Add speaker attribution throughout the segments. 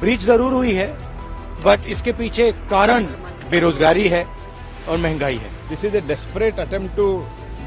Speaker 1: Breach जरूर हुई है, बट इसके पीछे कारण बेरोजगारी है और महंगाई है।
Speaker 2: This is a desperate attempt to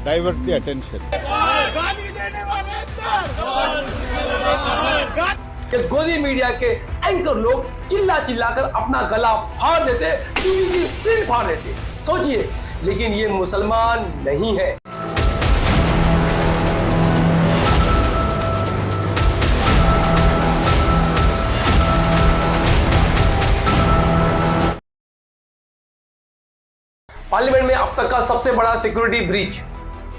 Speaker 2: divert the attention.
Speaker 3: गोदी मीडिया के एंकर लोग चिल्ला चिल्लाकर अपना गला फाड़ देते, टीवी की स्क्रीन फाड़ देते। सोचिए, लेकिन ये मुसलमान नहीं है। पार्लियामेंट में अब तक का सबसे बड़ा सिक्योरिटी ब्रीच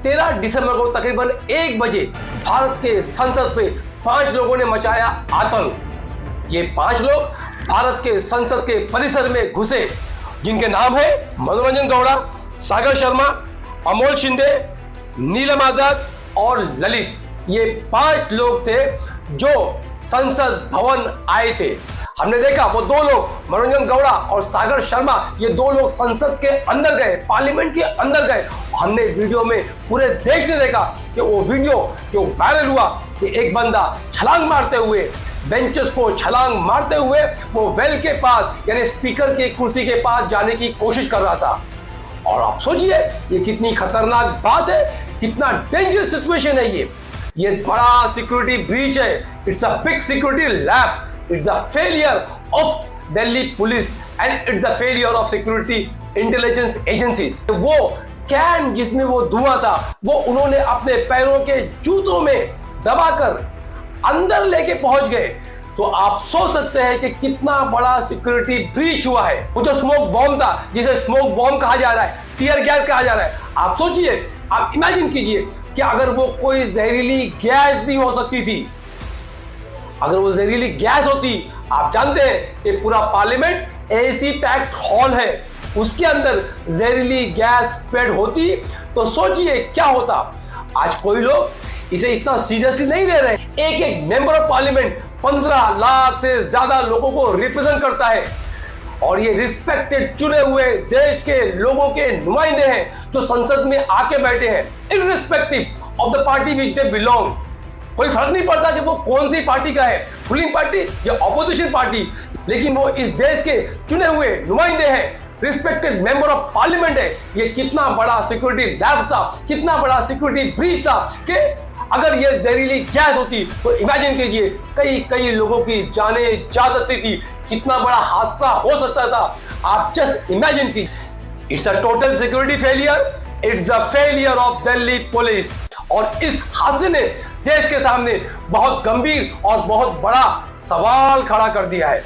Speaker 3: 13 दिसंबर को तकरीबन 1 बजे भारत के संसद पे 5 लोगों ने मचाया आतंक। ये 5 लोग भारत के संसद के परिसर में घुसे, जिनके नाम है मनोरंजन गौड़ा, सागर शर्मा, अमोल शिंदे, नीलम आजाद और ललित। ये 5 लोग थे जो संसद भवन आए थे। हमने देखा वो 2 लोग, मनोरंजन गौड़ा और सागर शर्मा, ये 2 लोग संसद के अंदर गए, पार्लियामेंट के अंदर गए। हमने वीडियो में पूरे देश ने देखा कि वो वीडियो जो वायरल हुआ कि एक बंदा छलांग मारते हुए, बेंचेस को छलांग मारते हुए वो वेल के पास यानी स्पीकर की कुर्सी के पास जाने की कोशिश कर रहा था। और आप सोचिए ये कितनी खतरनाक बात है, कितना डेंजरस सिचुएशन है ये बड़ा सिक्योरिटी ब्रीच है। It's a big security lapse, it's a failure of Delhi police and it's a failure of security intelligence agencies। वो कैन जिसमें वो धुआं था वो उन्होंने अपने पैरों के जूतों में दबाकर अंदर लेके पहुंच गए। तो आप सोच सकते हैं कि कितना बड़ा सिक्योरिटी ब्रीच हुआ है। वो जो स्मोक बॉम्ब था, जिसे स्मोक बॉम्ब कहा जा रहा है, टीयर गैस कहा जा रहा है, आप सोचिए, आप इमेजिन कीजिए कि अगर वो कोई जहरीली गैस भी हो सकती थी। अगर वो जहरीली गैस होती, आप जानते हैं कि पूरा पार्लियामेंट एसी पैक्ड हॉल है, उसके अंदर जहरीली गैस स्प्रेड होती तो सोचिए क्या होता। आज कोई लोग इसे इतना सीरियसली नहीं ले रहे। एक मेंबर ऑफ पार्लियामेंट 15 लाख से ज्यादा लोगों को रिप्रेजेंट करता है और ये रिस्पेक्टेड चुने हुए देश के लोगों के नुमाइंदे हैं जो संसद में आके बैठे हैं, irrespective of the party which they belong. कोई फर्क नहीं पड़ता कि वो कौन सी पार्टी का है, रूलिंग पार्टी या ऑपोजिशन पार्टी, लेकिन वो इस देश के चुने हुए नुमाइंदे हैं, रिस्पेक्टेड मेंबर ऑफ पार्लियामेंट है। ये कितना बड़ा सिक्योरिटी लैब था, कितना बड़ा सिक्योरिटी ब्रीच था कि अगर ये जहरीली गैस होती तो इमेजिन कीजिए कई लोगों की जानें जा सकती थी, कितना बड़ा हादसा हो सकता था। आप जस्ट इमेजिन कीजिए। It's a total security failure, it's the failure of Delhi police. और इस हादसे ने देश के सामने बहुत गंभीर और बहुत बड़ा सवाल खड़ा कर दिया है।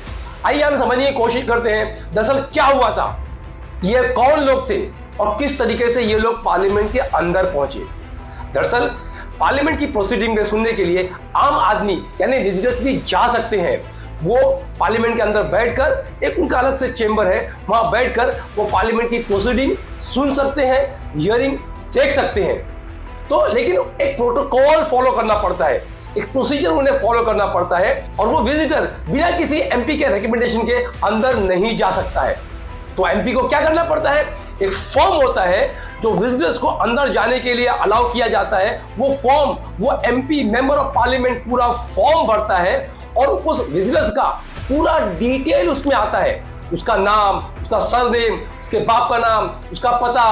Speaker 3: आइए हम समझने की कोशिश करते हैं दरअसल क्या हुआ था, ये कौन लोग थे और किस तरीके से ये लोग पार्लियामेंट के अंदर पहुंचे। दरअसल पार्लियामेंट की प्रोसीडिंग में सुनने के लिए आम आदमी यानी विजिटर्स भी जा सकते हैं। वो पार्लियामेंट के अंदर बैठकर, एक उनका अलग से चेंबर है, वहां बैठकर वो पार्लियामेंट की प्रोसीडिंग सुन सकते हैं, हियरिंग देख सकते हैं। तो लेकिन एक प्रोटोकॉल फॉलो करना पड़ता है, एक प्रोसीजर उन्हें फॉलो करना पड़ता है और वो विजिटर बिना किसी एमपी के रिकमेंडेशन के अंदर नहीं जा सकता है। तो एमपी को क्या करना पड़ता है, एक फॉर्म होता है जो विजिटर्स को अंदर जाने के लिए अलाउ किया जाता है। वो फॉर्म वो एमपी मेंबर ऑफ पार्लियामेंट पूरा फॉर्म भरता है और उस विजिटर्स का पूरा डिटेल उसमें आता है, उसका नाम, उसका सरनेम, उसके बाप का नाम, उसका पता,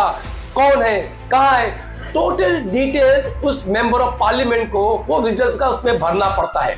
Speaker 3: कौन है, कहाँ है, टोटल डिटेल्स उस मेंबर ऑफ पार्लियामेंट को वो विजिटर्स का उसमें भरना पड़ता है।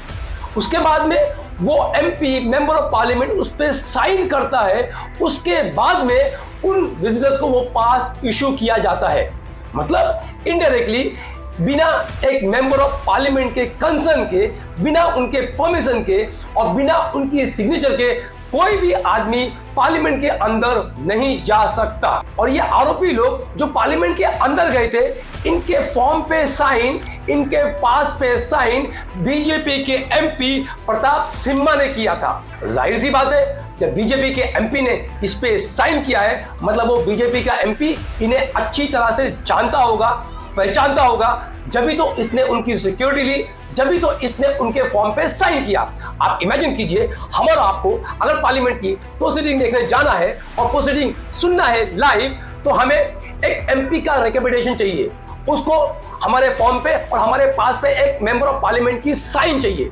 Speaker 3: उसके बाद में वो एमपी मेंबर ऑफ पार्लियामेंट उस पर साइन करता है। उसके बाद में उन विजिटर्स को वो पास इशू किया जाता है। मतलब इनडायरेक्टली बिना एक मेंबर ऑफ पार्लियामेंट के कंसर्न के, बिना उनके परमिशन के और बिना उनकी सिग्नेचर के कोई भी आदमी पार्लियामेंट के अंदर नहीं जा सकता। और ये आरोपी लोग जो पार्लियामेंट के अंदर गए थे, इनके फॉर्म पे साइन, इनके पास पे साइन बीजेपी के एमपी प्रताप सिम्हा ने किया था। जाहिर सी बात है, जब बीजेपी के एमपी ने इस पे साइन किया है मतलब वो बीजेपी का एमपी इन्हें अच्छी तरह से जानता होगा, पहचानता होगा, जब तो इसने उनकी सिक्योरिटी ली, जब तो इसने उनके फॉर्म पे साइन किया। आप इमेजिन कीजिए, हम और आपको अगर पार्लियामेंट की प्रोसीडिंग देखने जाना है और प्रोसीडिंग सुनना है लाइव, तो हमें एक एमपी का रिकमेंडेशन चाहिए, उसको हमारे फॉर्म पे और हमारे पास पे एक मेंबर ऑफ पार्लियामेंट की साइन चाहिए।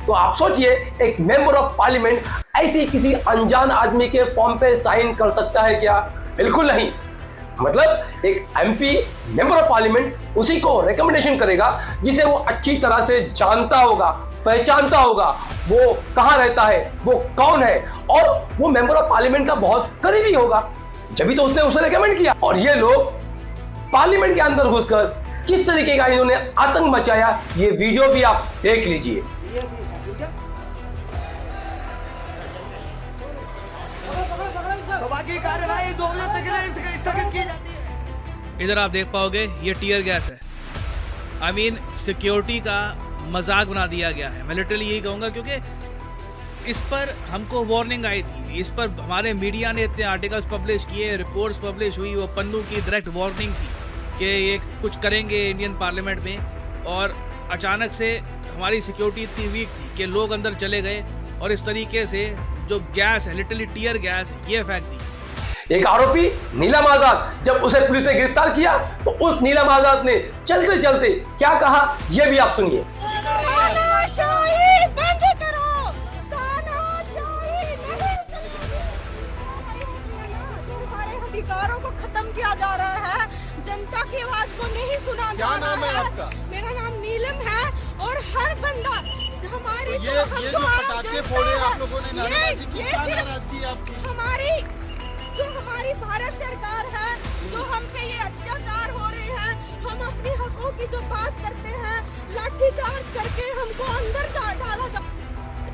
Speaker 3: तो आप सोचिए एक मेंबर ऑफ पार्लियामेंट ऐसी किसी अनजान आदमी के फॉर्म पे साइन कर सकता है क्या? बिल्कुल नहीं। मतलब एक एमपी मेंबर ऑफ पार्लियामेंट उसी को रिकमेंडेशन करेगा जिसे वो अच्छी तरह से जानता होगा, पहचानता होगा, वो कहां रहता है, वो कौन है, और वो मेंबर ऑफ पार्लियामेंट का बहुत करीबी होगा, जब तो उसने उसे रिकमेंड किया। और ये लोग पार्लियामेंट के अंदर घुसकर किस तरीके का इन्होंने आतंक मचाया, ये वीडियो भी आप देख लीजिए।
Speaker 4: सभा की कार्यवाही 2 बजे तक के लिए स्थगित की जाती है।
Speaker 5: इधर आप देख पाओगे ये टीयर गैस है। आई मीन सिक्योरिटी का मजाक बना दिया गया है। मैं लिटरली यही कहूँगा, क्योंकि इस पर हमको वार्निंग आई थी, इस पर हमारे मीडिया ने इतने आर्टिकल्स पब्लिश किए, रिपोर्ट्स पब्लिश हुई, वो पन्नू की डायरेक्ट वार्निंग थी कि ये कुछ करेंगे इंडियन पार्लियामेंट में, और अचानक से हमारी सिक्योरिटी इतनी वीक थी कि लोग अंदर चले गए और इस तरीके से जो गैस है, लिटरली टीयर गैस है, ये फेंक दी।
Speaker 3: एक आरोपी नीलम आजाद, जब उसे पुलिस ने गिरफ्तार किया तो उस नीलम आजाद ने चलते चलते क्या कहा, यह भी आप सुनिए।
Speaker 6: तानाशाही बंद करो, तानाशाही नहीं चलेगी। हमारे अधिकारों को खत्म किया जा रहा है, जनता की आवाज को नहीं सुना जा रहा है। मेरा नाम नीलम है और हर बंदा हमारी
Speaker 4: ये जो पटाखे फोड़े आप लोगों ने नारेबाजी की, क्या नाराजगी आपकी? हमारी भारत सरकार है, जो हम पे ये अत्याचार हो रहे हैं, हम अपनी हकों की जो बात करते हैं, लाठीचार्ज करके हमको अंदर डाला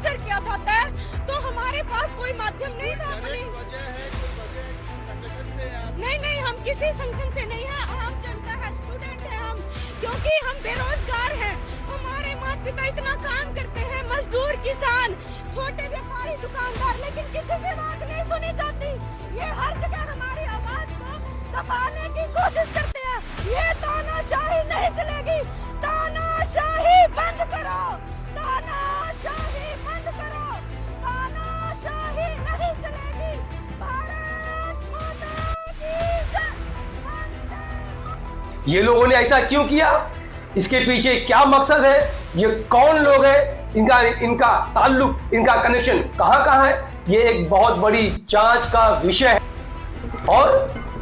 Speaker 4: किया जाता है, तो हमारे पास कोई माध्यम नहीं था। नहीं, हम किसी संगठन से नहीं है, आम जनता है, स्टूडेंट है हम, क्योंकि हम बेरोजगार हैं। हमारे माता पिता इतना काम करते हैं, मजदूर, किसान, छोटे व्यापारी, दुकानदार, लेकिन किसी की बात नहीं सुनी जाती। ये हर जगह हमारी आवाज को दबाने की कोशिश करते हैं। ये तानाशाही नहीं चलेगी, तानाशाही बंद करो, तानाशाही बंद करो, तानाशाही नहीं चलेगी। भारत माता की जय।
Speaker 3: ये लोगों ने ऐसा क्यों किया, इसके पीछे क्या मकसद है, ये कौन लोग हैं, इनका ताल्लुक, इनका कनेक्शन कहां है, ये एक बहुत बड़ी जांच का विषय है। और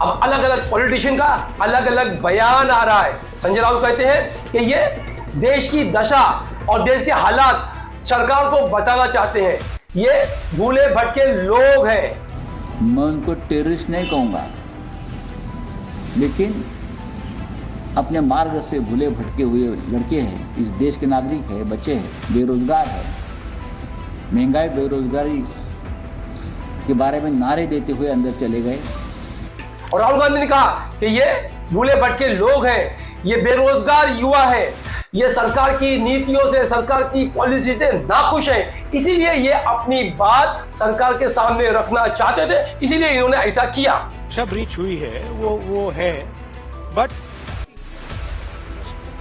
Speaker 3: अब अलग अलग पॉलिटिशियन का अलग अलग बयान आ रहा है। संजय राउत कहते हैं कि ये देश की दशा और देश के हालात सरकार को बताना चाहते हैं, ये भूले भटके लोग हैं।
Speaker 7: मैं उनको टेररिस्ट नहीं कहूँगा, लेकिन अपने मार्ग से भूले भटके हुए लड़के हैं, इस देश के नागरिक हैं, बच्चे हैं, बेरोजगार हैं, महंगाई बेरोजगारी के बारे में नारे देते हुए अंदर चले गए।
Speaker 3: और राहुल गांधी ने कहा कि ये भूले भटके लोग हैं, ये बेरोजगार युवा हैं, ये सरकार की नीतियों से, सरकार की पॉलिसी से नाखुश हैं, इसीलिए ये अपनी बात सरकार के सामने रखना चाहते थे, इसीलिए इन्होंने ऐसा किया।
Speaker 1: सब ब्रीच हुई है, वो है, बट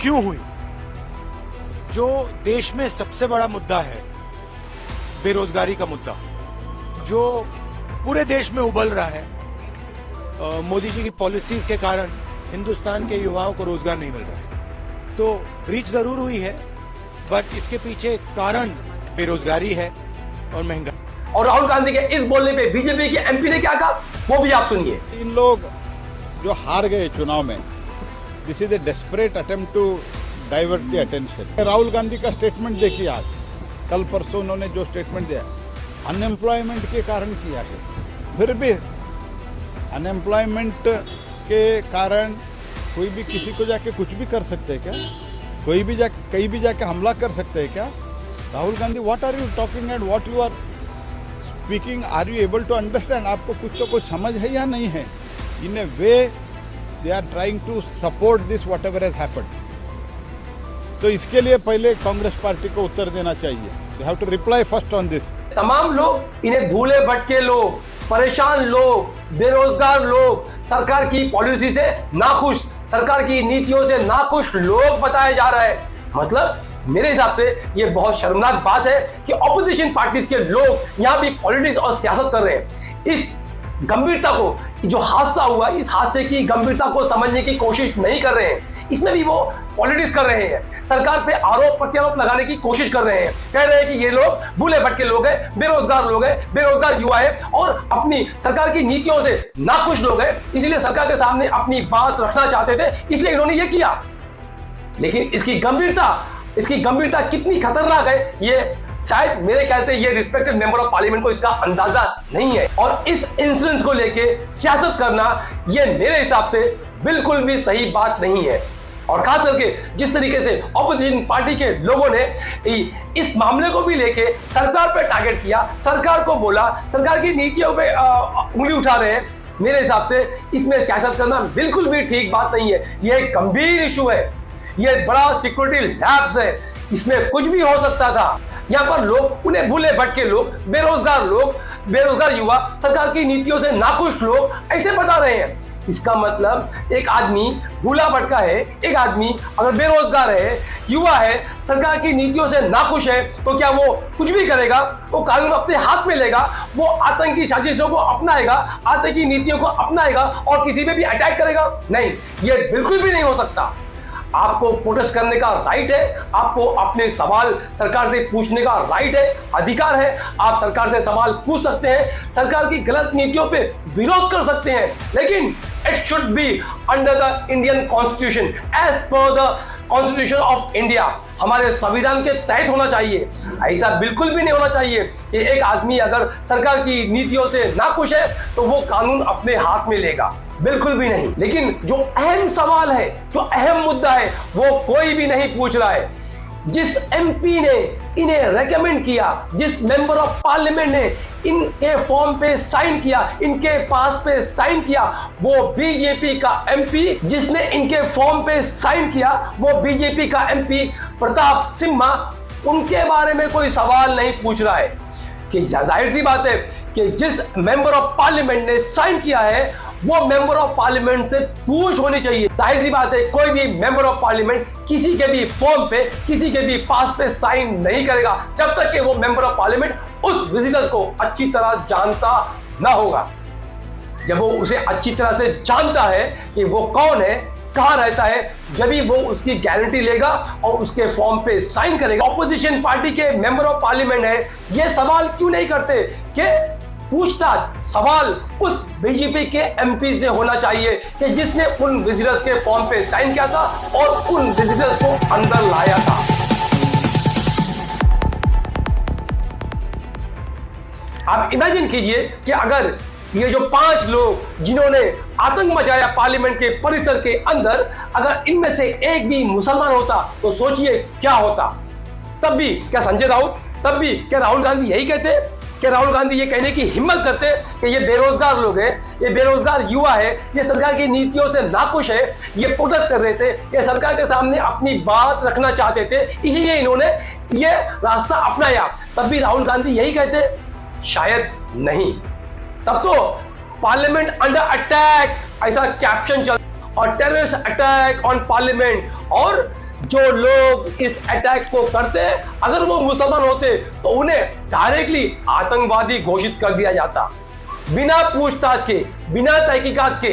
Speaker 1: क्यों हुई? जो देश में सबसे बड़ा मुद्दा है, बेरोजगारी का मुद्दा, जो पूरे देश में उबल रहा है, मोदी जी की पॉलिसीज के कारण हिंदुस्तान के युवाओं को रोजगार नहीं मिल रहा है, तो ब्रीच जरूर हुई है, बट इसके पीछे कारण बेरोजगारी है और महंगाई।
Speaker 3: और राहुल गांधी के इस बोलने पे बीजेपी के एमपी ने क्या कहा, वो भी आप सुनिए।
Speaker 2: इन लोग जो हार गए चुनाव में, this is a desperate attempt to divert the attention. Rahul Gandhi का स्टेटमेंट देखिए, आज कल परसों उन्होंने जो स्टेटमेंट दिया, अनएम्प्लॉयमेंट के कारण किया है। फिर भी अनएम्प्लॉयमेंट के कारण कोई भी किसी को जाके कुछ भी कर सकते हैं क्या? कोई भी जाके कहीं भी जाके हमला कर सकते हैं क्या? Rahul Gandhi, what are you talking and what you are speaking, are you able to understand? आपको कुछ तो कुछ समझ है या नहीं है? In a way they are trying to support this whatever has happened. तो इसके लिए पहले कांग्रेस पार्टी को उत्तर देना चाहिए। They have to reply first on this.
Speaker 3: तमाम लोग इन्हें भूले भटके लोग, परेशान लोग, बेरोजगार लोग, सरकार की पॉलिसी से नाखुश, सरकार की नीतियों से नाखुश लोग बताए जा रहे हैं। मतलब मेरे हिसाब से ये बहुत शर्मनाक बात है कि ऑपोजिशन पार्टीज के लोग यहाँ भी पॉलिटिक्स और सियासत कर रहे हैं। इस गंभीरता को, जो हादसा हुआ इस हादसे की गंभीरता को समझने की कोशिश नहीं कर रहे हैं। इसमें भी वो पॉलिटिक्स कर रहे हैं, सरकार पे आरोप प्रत्यारोप लगाने की कोशिश कर रहे हैं, कह रहे हैं कि ये लोग भूले भटके लोग हैं, बेरोजगार लोग हैं, बेरोजगार युवा है और अपनी सरकार की नीतियों से नाखुश लोग हैं, इसलिए सरकार के सामने अपनी बात रखना चाहते थे, इसलिए इन्होंने ये किया। लेकिन इसकी गंभीरता कितनी खतरनाक है, ये शायद मेरे ख्याल से ये रिस्पेक्टेड मेंबर ऑफ पार्लियामेंट को इसका अंदाजा नहीं है। और इस इंसिडेंस को लेके सियासत करना ये मेरे हिसाब से बिल्कुल भी सही बात नहीं है। और खास करके जिस तरीके से ऑपोजिशन पार्टी के लोगों ने इस मामले को भी लेके सरकार पर टारगेट किया, सरकार को बोला, सरकार की नीतियों पे उंगली उठा रहे हैं, मेरे हिसाब से इसमें सियासत करना बिल्कुल भी ठीक बात नहीं है। यह एक गंभीर इशू है, यह बड़ा सिक्योरिटी लैप्स है, इसमें कुछ भी हो सकता था। यहाँ पर लोग, उन्हें भूले भटके लोग, बेरोजगार युवा, सरकार की नीतियों से नाखुश लोग ऐसे बता रहे हैं। इसका मतलब एक आदमी भूला भटका है, एक आदमी अगर बेरोजगार है, युवा है, सरकार की नीतियों से नाखुश है, तो क्या वो कुछ भी करेगा? वो कानून अपने हाथ में लेगा, वो आतंकी साजिशों को अपनाएगा, आतंकी नीतियों को अपनाएगा और किसी पे भी अटैक करेगा? नहीं, ये बिल्कुल भी नहीं हो सकता। आपको प्रोटेस्ट करने का राइट है, आपको अपने सवाल सरकार से पूछने का राइट है, अधिकार है, आप सरकार से सवाल पूछ सकते हैं, सरकार की गलत नीतियों पे विरोध कर सकते हैं, लेकिन it should be under the Indian constitution, as per the constitution of India, हमारे संविधान के तहत होना चाहिए। ऐसा बिल्कुल भी नहीं होना चाहिए कि एक आदमी अगर सरकार की नीतियों से नाखुश है तो वो कानून अपने हाथ में लेगा, बिल्कुल भी नहीं। लेकिन जो अहम सवाल है, जो अहम मुद्दा है, वो कोई भी नहीं पूछ रहा है। जिस एमपी ने इन्हें रेकमेंड किया, जिस मेंबर ऑफ पार्लियामेंट ने इनके फॉर्म पे साइन किया, इनके पास पे साइन किया, वो बीजेपी का एमपी, जिसने इनके फॉर्म पे साइन किया वो बीजेपी का एमपी प्रताप सिम्हा, उनके बारे में कोई सवाल नहीं पूछ रहा है। कि जाहिर सी बात है कि जिस मेंबर ऑफ पार्लियामेंट ने साइन किया है वो मेंबर ऑफ पार्लियामेंट से पूछ होनी चाहिए। जाहिर सी बात है कोई भी मेंबर ऑफ पार्लियामेंट किसी के भी फॉर्म पे, किसी के भी पास पे साइन नहीं करेगा जब तक कि वो मेंबर ऑफ पार्लियामेंट उस विजिटर को अच्छी तरह जानता ना होगा। जब वो उसे अच्छी तरह से जानता है कि वो कौन है, कहाँ रहता है, जब ही वो उसकी गारंटी लेगा और उसके फॉर्म पे साइन करेगा। ऑपोजिशन पार्टी के मेंबर ऑफ पार्लियामेंट है, ये सवाल क्यों नहीं करते कि पूछताछ सवाल उस बीजेपी के एमपी से होना चाहिए कि जिसने उन विजिटर्स के फॉर्म पे साइन किया था और उन विजिटर्स को अंदर लाया था। आप इमेजिन कीजिए कि अगर ये जो 5 लोग जिन्होंने आतंक मचाया पार्लियामेंट के परिसर के अंदर, अगर इनमें से एक भी मुसलमान होता तो सोचिए क्या होता। तब भी क्या संजय राउत, तब भी क्या राहुल गांधी यही कहते? क्या राहुल गांधी ये कहने की हिम्मत करते कि ये बेरोजगार लोग हैं, ये बेरोजगार युवा है, ये सरकार की नीतियों से नाखुश है, ये प्रोटेस्ट कर रहे थे, ये सरकार के सामने अपनी बात रखना चाहते थे, इसीलिए इन्होंने ये रास्ता अपनाया? तब भी राहुल गांधी यही कहते? शायद नहीं। तब तो पार्लियामेंट अंडर अटैक ऐसा कैप्शन चल, और टेररिस्ट अटैक ऑन पार्लियामेंट, और जो लोग इस अटैक को करते अगर वो मुसलमान होते तो उन्हें डायरेक्टली आतंकवादी घोषित कर दिया जाता, बिना पूछताछ के, बिना तहकीकात के।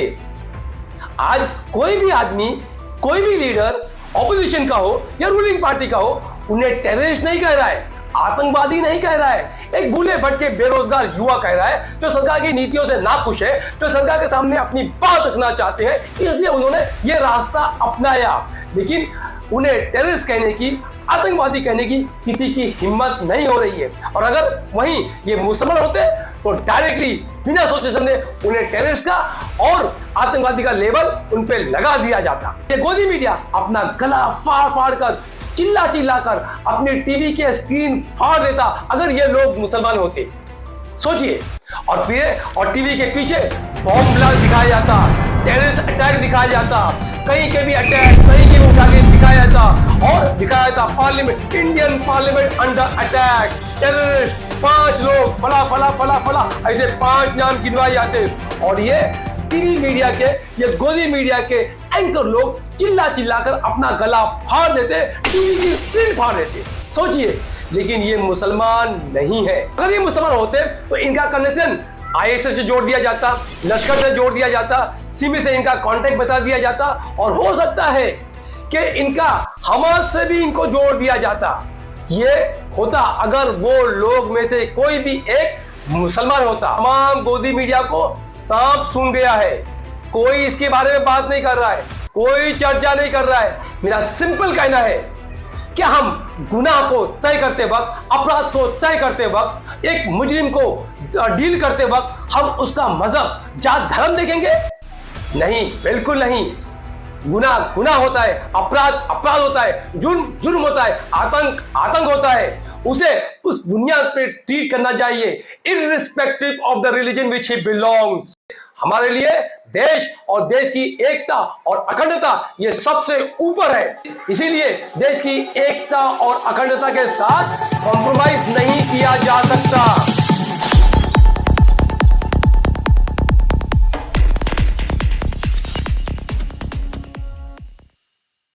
Speaker 3: आज कोई भी आदमी, कोई भी लीडर ऑपोजिशन का हो या रूलिंग पार्टी का हो, उन्हें टेररिस्ट नहीं कह रहा है, आतंकवादी नहीं कह रहा है, एक भूले भटके बेरोजगार युवा कह रहा है जो सरकार की नीतियों से नाखुश है, जो सरकार के सामने अपनी बात रखना चाहते हैं, इसलिए उन्होंने ये रास्ता अपनाया। लेकिन उन्हें टेररिस्ट कहने की, आतंकवादी कहने की किसी की हिम्मत नहीं हो रही है। और अगर वहीं ये मुसलमान होते तो डायरेक्टली बिना सोचे समझे उन्हें टेररिस्ट का और आतंकवादी का लेबल उन पे लगा दिया जाता। ये गोदी मीडिया अपना गला फाड़ फाड़ कर, चिल्ला चिल्ला कर अपनी टीवी के स्क्रीन फाड़ देता अगर ये लोग मुसलमान होते। सोचिए। और फिर और टीवी के पीछे बॉम्ब ब्लास्ट दिखाया जाता, टेररिस्ट अटैक दिखाया जाता, कहीं के भी अटैक, कहीं के भी उठा के दिखाया जाता, और दिखाया था parliament, Indian parliament under attack, terrorist 5 लोग, फला फला फला फला, ऐसे 5 नाम गिनवाए जाते। और ये टीवी मीडिया के, ये गोदी मीडिया के एंकर लोग चिल्ला चिल्ला कर अपना गला फाड़ देते, टीवी की स्क्रीन फाड़ देते। सोचिए। लेकिन ये मुसलमान नहीं है। अगर ये मुसलमान होते तो इनका कनेक्शन आईएसआई से जोड़ दिया जाता, लश्कर से जोड़ दिया जाता, सिमी से इनका कांटेक्ट बता दिया जाता, और हो सकता है कि इनका हमास से भी इनको जोड़ दिया जाता। ये होता अगर वो लोग में से कोई भी एक मुसलमान होता। तमाम गोदी मीडिया को सांप सूंघ गया है, कोई इसके बारे में बात नहीं कर रहा है, कोई चर्चा नहीं कर रहा है। मेरा सिंपल कहना है कि हम गुनाह को तय करते वक्त, अपराध को तय करते वक्त, एक मुजरिम को डील करते वक्त हम उसका मजहब, जात, धर्म देखेंगे? नहीं, बिल्कुल नहीं। गुनाह गुनाह होता है, अपराध अपराध होता है, जुर्म जुर्म होता है, आतंक आतंक होता है। उसे उस बुनियाद पे ट्रीट करना चाहिए, irrespective of the religion which he belongs. हमारे लिए देश और देश की एकता और अखंडता ये सबसे ऊपर है। इसीलिए देश की एकता और अखंडता के साथ कॉम्प्रोमाइज नहीं किया जा सकता।